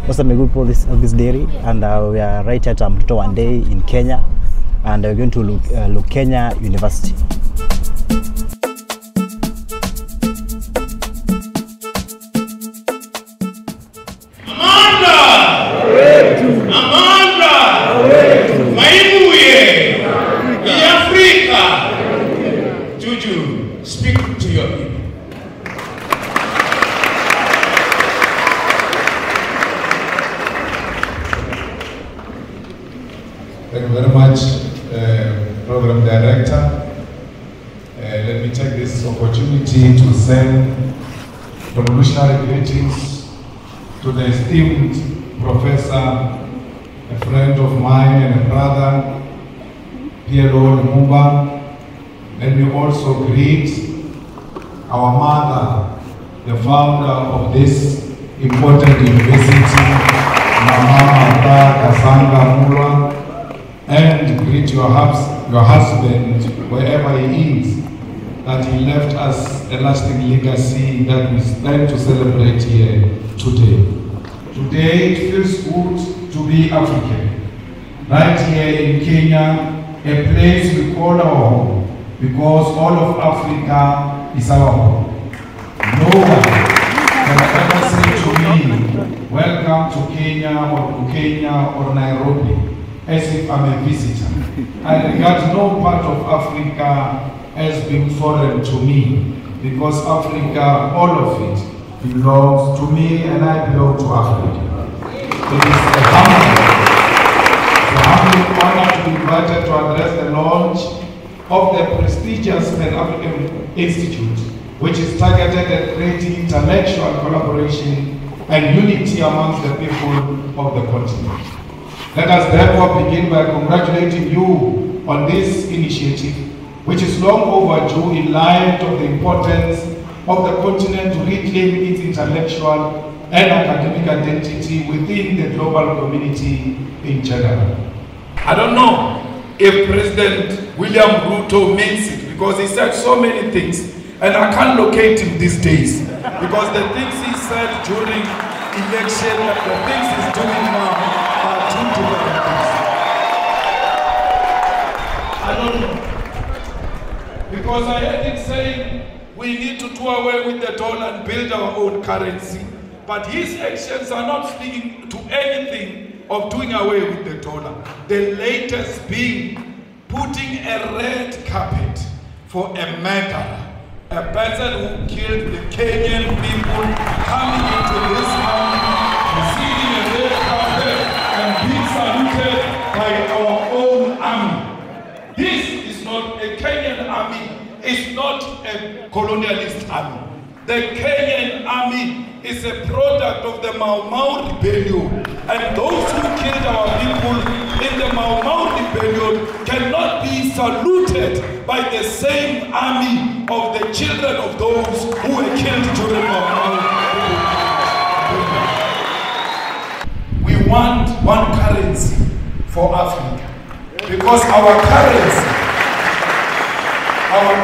What's up, my good people? This is Elvis Dairy, and we are right at Mtoto One Day in Kenya, and we're going to look Kenya University. Juju, speak to your people. Thank you very much, Program Director. Let me take this opportunity to send revolutionary greetings to the esteemed professor, a friend of mine and a brother, Piero Lumumba. Let me also greet our mother, the founder of this important university, Mama Kasanga Mura, and greet your husband, wherever he is, that he left us a lasting legacy that we stand to celebrate here today. Today it feels good to be African, right here in Kenya, a place we call our home. Because all of Africa is our home. No one can ever say to me, welcome to Kenya or Nairobi, as if I'm a visitor. I regard no part of Africa as being foreign to me, because Africa, all of it, belongs to me and I belong to Africa. It is a humbling honor to be invited to address the launch of the prestigious Pan-African Institute, which is targeted at creating intellectual collaboration and unity amongst the people of the continent. Let us therefore begin by congratulating you on this initiative, which is long overdue in light of the importance of the continent to reclaim its intellectual and academic identity within the global community in general. I don't know if President William Ruto means it, because he said so many things, and I can't locate him these days, because the things he said during election and the things he's doing now are two different things. I don't know. Because I heard him saying we need to do away with the dollar and build our own currency, but his actions are not speaking to anything of doing away with the dollar. The latest being putting a red carpet for a murderer, a person who killed the Kenyan people, coming into this army, receiving a red carpet and being saluted by our own army. This is not a Kenyan army, it's not a colonialist army. The Kenyan army is a product of the Mau Mau rebellion, and those who killed our people in the Mau Mau rebellion cannot be saluted by the same army of the children of those who were killed during Mau Mau rebellion. We want one currency for Africa, because our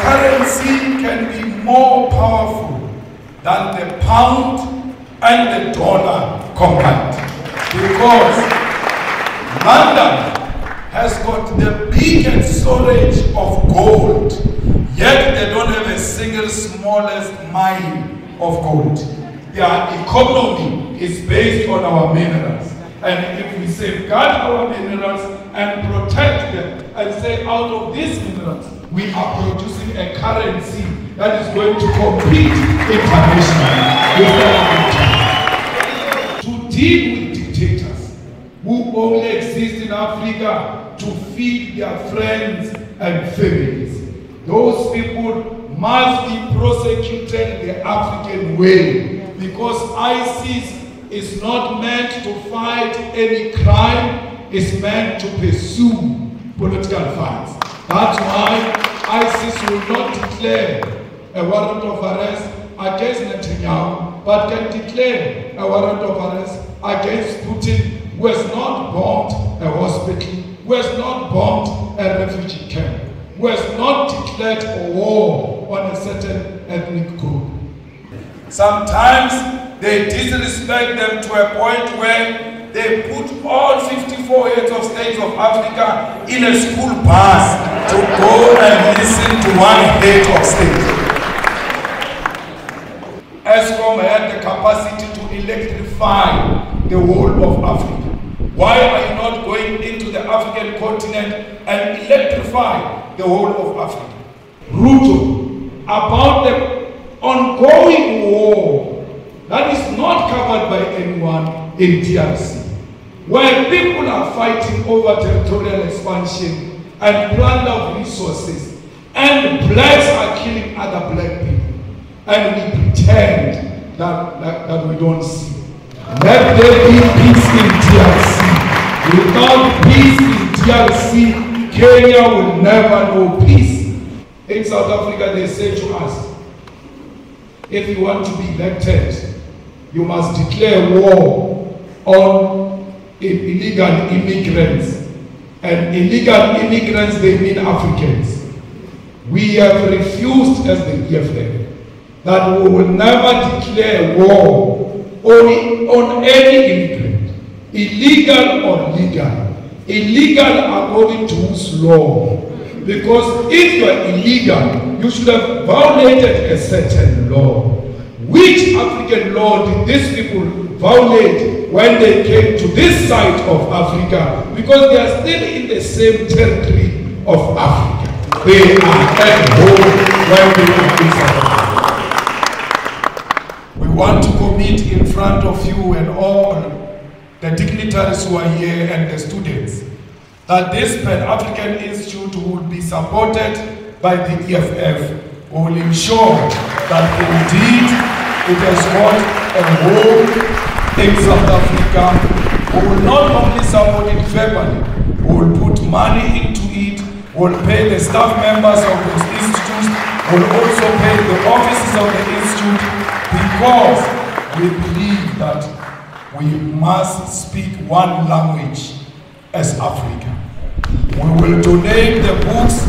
currency can be more powerful than the pound and the dollar combined. Because London has got the biggest storage of gold, yet they don't have a single smallest mine of gold. Their economy is based on our minerals. And if we safeguard our minerals and protect them and say out of these minerals, we are producing a currency that is going to compete internationally with to deal with dictators who only exist in Africa to feed their friends and families. Those people must be prosecuted the African way, because ISIS is not meant to fight any crime, it's meant to pursue political fights. That's why ISIS will not declare a warrant of arrest against Netanyahu, but can declare a warrant of arrest against Putin, who has not bombed a hospital, who has not bombed a refugee camp, who has not declared a war on a certain ethnic group. Sometimes they disrespect them to a point where they put all 54 heads of states of Africa in a school bus to go and listen to one head of state. ESCOM had the capacity to electrify the whole of Africa. Why are you not going into the African continent and electrify the whole of Africa? Ruto, about the ongoing war that is not covered by anyone in DRC, where people are fighting over territorial expansion and plunder of resources, and blacks are killing other black people, and we pretend that we don't see. Let there be peace in DRC. Without peace in DRC, Kenya will never know peace. In South Africa, they say to us, if you want to be elected, you must declare war on illegal immigrants. And illegal immigrants, they mean Africans. We have refused as the EFF that we will never declare war on any immigrant, illegal or legal. Illegal according to whose law? Because if you are illegal, you should have violated a certain law. Which African law did these people violate when they came to this side of Africa? Because they are still in the same territory of Africa. They are at home when we are in South Africa. We want to commit in front of you and all the dignitaries who are here and the students that this Pan-African Institute will be supported by the EFF. We will ensure that indeed it has got a home in South Africa. We will not only support it verbally, we will put money into it, we will pay the staff members of those institutes, we will also pay the offices of the institute, because we believe that we must speak one language as Africa. We will donate the books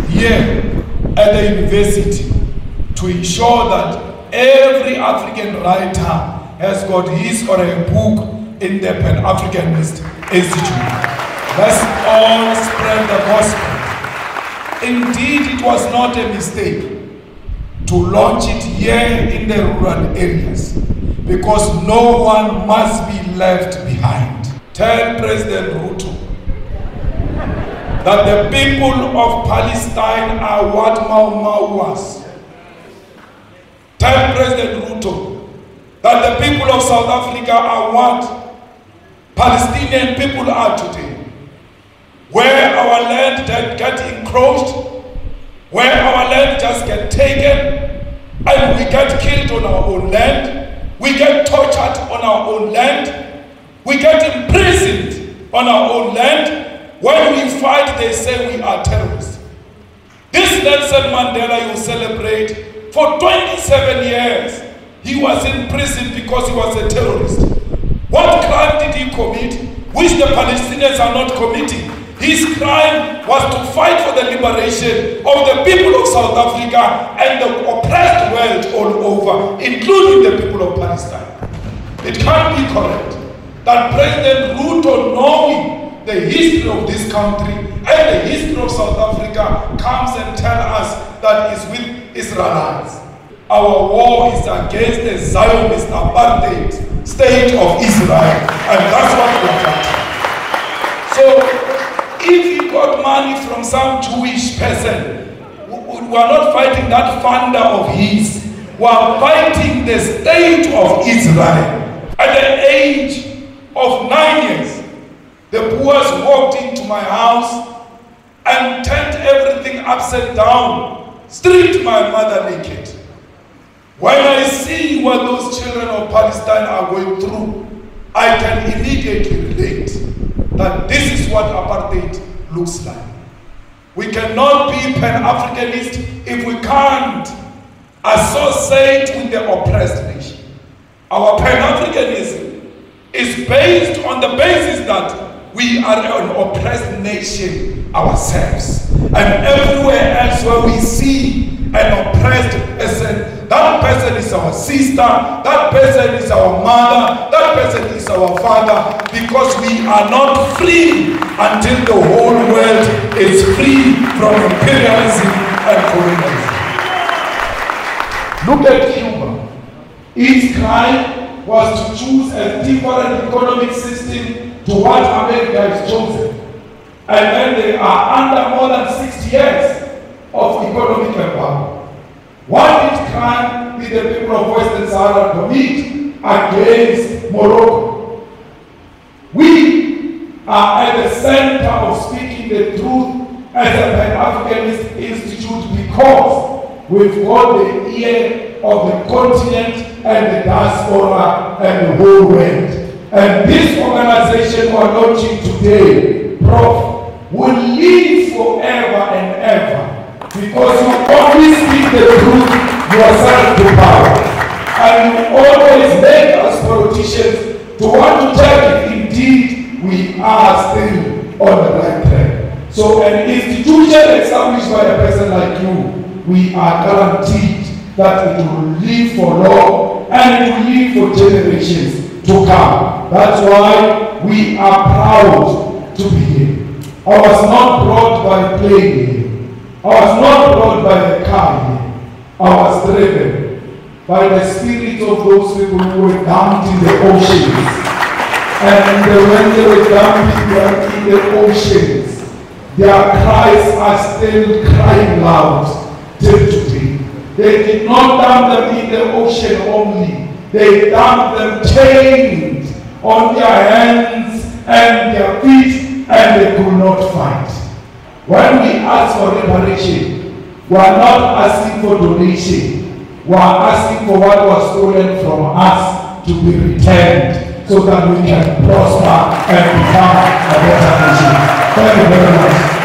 here at the university to ensure that every African writer has got his or her book in the Pan-Africanist Institute. Let's all spread the gospel. Indeed, it was not a mistake to launch it here in the rural areas, because no one must be left behind. Tell President Ruto that the people of Palestine are what Mau Mau was. Tell President Ruto that the people of South Africa are what Palestinian people are today. Where our land get encroached, where our land just get taken, and we get killed on our own land, we get tortured on our own land, we get imprisoned on our own land. When we fight, they say we are terrorists. This Nelson Mandela you celebrate, for 27 years, he was in prison because he was a terrorist. What crime did he commit, which the Palestinians are not committing? His crime was to fight for the liberation of the people of South Africa and the oppressed world all over, including the people of Palestine. It can't be correct that President Ruto, knowing the history of this country and the history of South Africa, comes and tells us that it's with Israelites. Our war is against the Zionist apartheid state of Israel, and that's what we are fighting. So, if he got money from some Jewish person, we are not fighting that founder of his. We are fighting the state of Israel. At the age of 9 years, the boys walked into my house and turned everything upside down, stripped my mother naked. When I see what those children of Palestine are going through, I can immediately relate that this is what apartheid looks like. We cannot be Pan-Africanist if we can't associate with the oppressed nation. Our Pan-Africanism is based on the basis that we are an oppressed nation ourselves. And everywhere else where we see an oppressed person, that person is our sister, that person is our mother, that person is our father, because we are not free until the whole world is free from imperialism and colonialism. Look at Cuba. Its crime was to choose a different economic system to what America has chosen. And then they are under more than 60 years of economic empowerment. What did crime did the people of Western Sahara commit against Morocco? We are at the center of speaking the truth as a Pan-Africanist institute because we've got the ear of the continent and the diaspora and the whole world. And this organization we're launching today, Prof, will live forever and ever. Because you always speak the truth yourself to power. And you always make us politicians to want to check if indeed we are still on the right track. So an institution established by a person like you, we are guaranteed that it will live for long and it will live for generations to come. That's why we are proud to be here. I was not brought by plane here. I was not brought by the car here. I was driven by the spirit of those people who were dumped in the oceans. And when they were dumped in the oceans, their cries are still crying loud till today. They did not dump them in the ocean only. They dumped them chained on their hands and their feet, and they could not fight. When we ask for reparation, we are not asking for donation. We are asking for what was stolen from us to be returned so that we can prosper and become a better nation. Thank you very much.